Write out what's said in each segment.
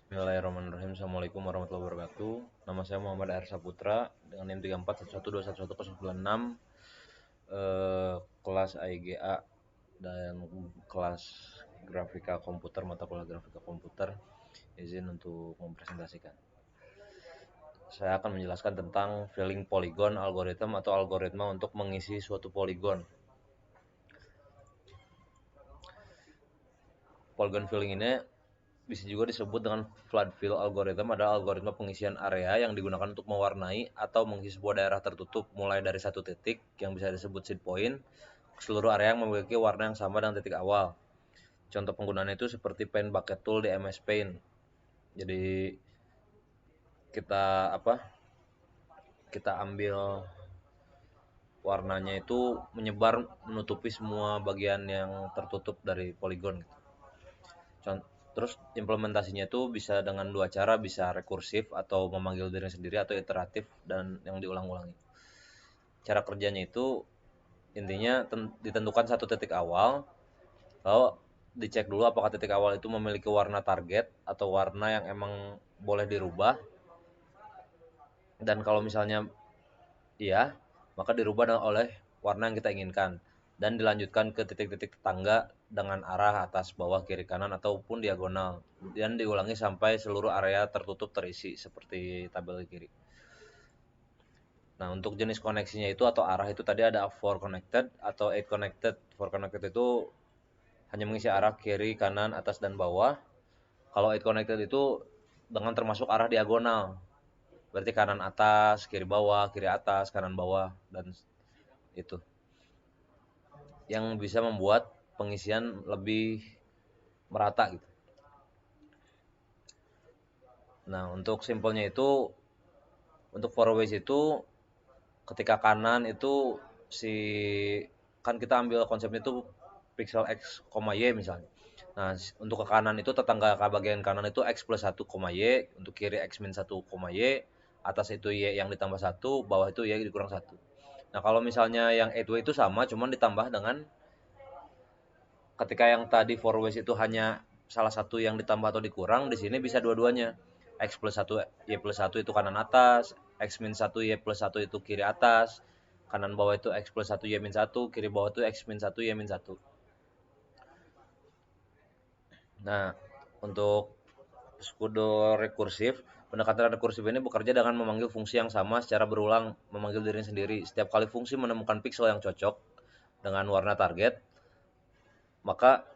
Bismillahirrahmanirrahim. Assalamualaikum warahmatullahi wabarakatuh. Nama saya Muhammad Air Saputra dengan NIM 3411211096, kelas AIGA dan kelas grafika komputer, mata kuliah grafika komputer. Izin untuk mempresentasikan. Saya akan menjelaskan tentang filling polygon algorithm atau algoritma untuk mengisi suatu poligon. Polygon filling ini bisa juga disebut dengan flood fill algorithm, adalah algoritma pengisian area yang digunakan untuk mewarnai atau mengisi sebuah daerah tertutup mulai dari satu titik yang bisa disebut seed point ke seluruh area yang memiliki warna yang sama dengan titik awal. Contoh penggunaannya itu seperti Paint Bucket Tool di MS Paint. Jadi kita ambil warnanya itu menyebar menutupi semua bagian yang tertutup dari poligon. Terus implementasinya itu bisa dengan dua cara, bisa rekursif atau memanggil diri sendiri, atau iteratif dan yang diulang-ulangi. Cara kerjanya itu intinya ditentukan satu titik awal, lalu dicek dulu apakah titik awal itu memiliki warna target atau warna yang emang boleh dirubah. Dan kalau misalnya iya, maka dirubah oleh warna yang kita inginkan dan dilanjutkan ke titik-titik tetangga dengan arah atas, bawah, kiri, kanan ataupun diagonal, dan diulangi sampai seluruh area tertutup terisi seperti tabel kiri. Nah, untuk jenis koneksinya itu atau arah itu tadi ada 4 connected atau 8 connected. 4 connected itu hanya mengisi arah kiri, kanan, atas, dan bawah. Kalau 8 connected itu dengan termasuk arah diagonal. Berarti kanan atas, kiri bawah, kiri atas, kanan bawah, dan itu yang bisa membuat pengisian lebih merata gitu. Nah, untuk simpelnya itu, untuk four ways itu ketika kanan itu si kan kita ambil konsepnya itu pixel x, y misalnya. Nah, untuk ke kanan itu tetangga ke bagian kanan itu x plus 1, y, untuk kiri x min 1, y, atas itu y yang ditambah 1, bawah itu y dikurang 1. Nah, kalau misalnya yang 8 way itu sama, cuman ditambah dengan ketika yang tadi four ways itu hanya salah satu yang ditambah atau dikurang, di sini bisa dua-duanya. X plus 1, Y plus 1 itu kanan atas, X min 1, Y plus 1 itu kiri atas, kanan bawah itu X plus 1, Y min 1, kiri bawah itu X min 1, Y min 1. Nah, untuk pseudo rekursif, pendekatan rekursif ini bekerja dengan memanggil fungsi yang sama secara berulang, memanggil dirinya sendiri. Setiap kali fungsi menemukan pixel yang cocok dengan warna target, maka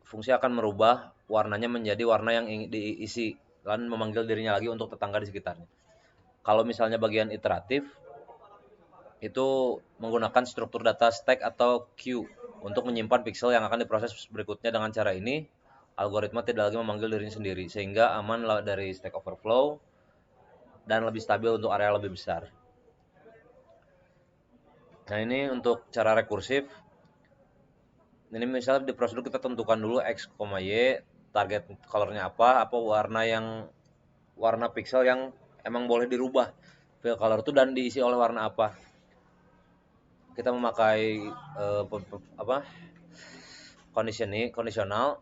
fungsi akan merubah warnanya menjadi warna yang ingin diisi dan memanggil dirinya lagi untuk tetangga di sekitarnya. Kalau misalnya bagian iteratif, itu menggunakan struktur data stack atau queue untuk menyimpan pixel yang akan diproses berikutnya. Dengan cara ini, algoritma tidak lagi memanggil dirinya sendiri, sehingga aman dari stack overflow dan lebih stabil untuk area lebih besar. Nah, ini untuk cara rekursif. Ini misalnya di prosedur kita tentukan dulu x, y, target colornya apa warna pixel yang emang boleh dirubah fill color itu dan diisi oleh warna apa. Kita memakai kondisional.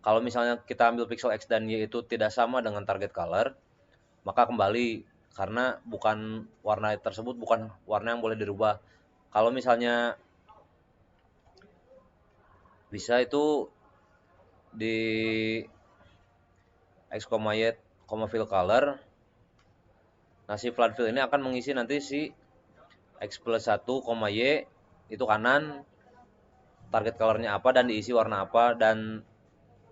Kalau misalnya kita ambil pixel x dan y itu tidak sama dengan target color, maka kembali, karena bukan warna tersebut bukan warna yang boleh dirubah. Kalau misalnya bisa itu di x, y, fill color. Nah, si flood fill ini akan mengisi nanti si x plus 1, y itu kanan, target colornya apa dan diisi warna apa, dan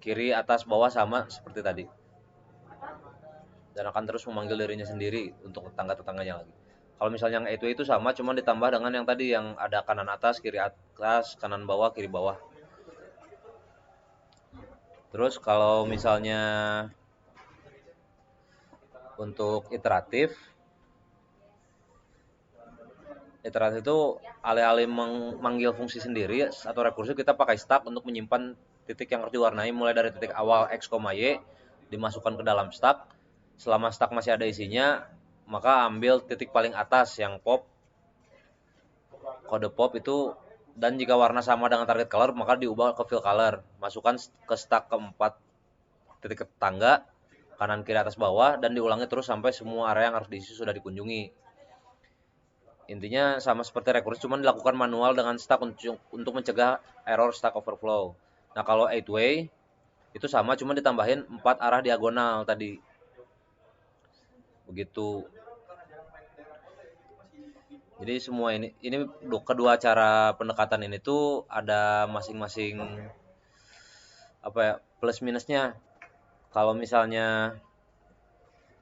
kiri, atas, bawah sama seperti tadi. Dan akan terus memanggil dirinya sendiri untuk tetangga-tetangganya lagi. Kalau misalnya yang itu sama, cuma ditambah dengan yang tadi yang ada kanan atas, kiri atas, kanan bawah, kiri bawah. Terus kalau misalnya untuk iteratif itu alih-alih memanggil fungsi sendiri atau rekursif, kita pakai stack untuk menyimpan titik yang harus diwarnai mulai dari titik awal x, y, dimasukkan ke dalam stack. Selama stack masih ada isinya, maka ambil titik paling atas yang pop, kode pop itu, dan jika warna sama dengan target color, maka diubah ke fill color. Masukkan ke stack keempat titik tetangga, kanan kiri atas bawah, dan diulangi terus sampai semua area yang harus diisi sudah dikunjungi. Intinya sama seperti rekursi, cuman dilakukan manual dengan stack untuk mencegah error Stack Overflow. Nah kalau 8-way itu sama, cuma ditambahin 4 arah diagonal tadi. Begitu. Jadi semua ini kedua cara pendekatan ini tuh ada masing-masing apa ya, plus minusnya. Kalau misalnya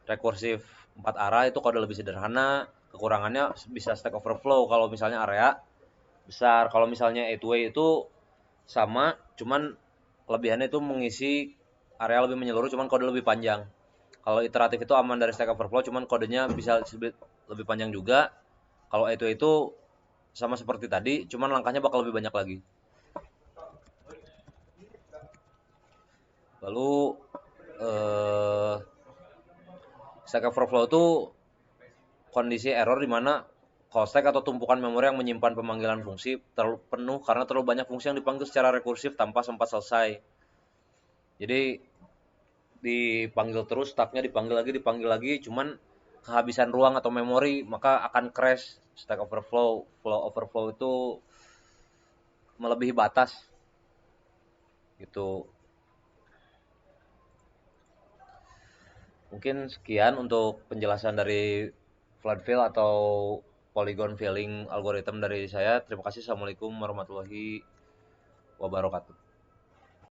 rekursif 4 arah itu kode lebih sederhana, kekurangannya bisa Stack Overflow kalau misalnya area besar. Kalau misalnya 8-way itu sama, cuman kelebihannya itu mengisi area lebih menyeluruh, cuman kode lebih panjang. Kalau iteratif itu aman dari Stack Overflow, cuman kodenya bisa lebih panjang juga. Kalau itu sama seperti tadi, cuman langkahnya bakal lebih banyak lagi. Lalu Stack Overflow itu kondisi error di mana call stack atau tumpukan memori yang menyimpan pemanggilan fungsi terlalu penuh karena terlalu banyak fungsi yang dipanggil secara rekursif tanpa sempat selesai. Jadi dipanggil terus, stacknya dipanggil lagi, cuman kehabisan ruang atau memori, maka akan crash. Stack Overflow, Flow Overflow itu melebihi batas gitu. Mungkin sekian untuk penjelasan dari flood fill atau polygon filling algorithm dari saya. Terima kasih. Assalamualaikum warahmatullahi wabarakatuh.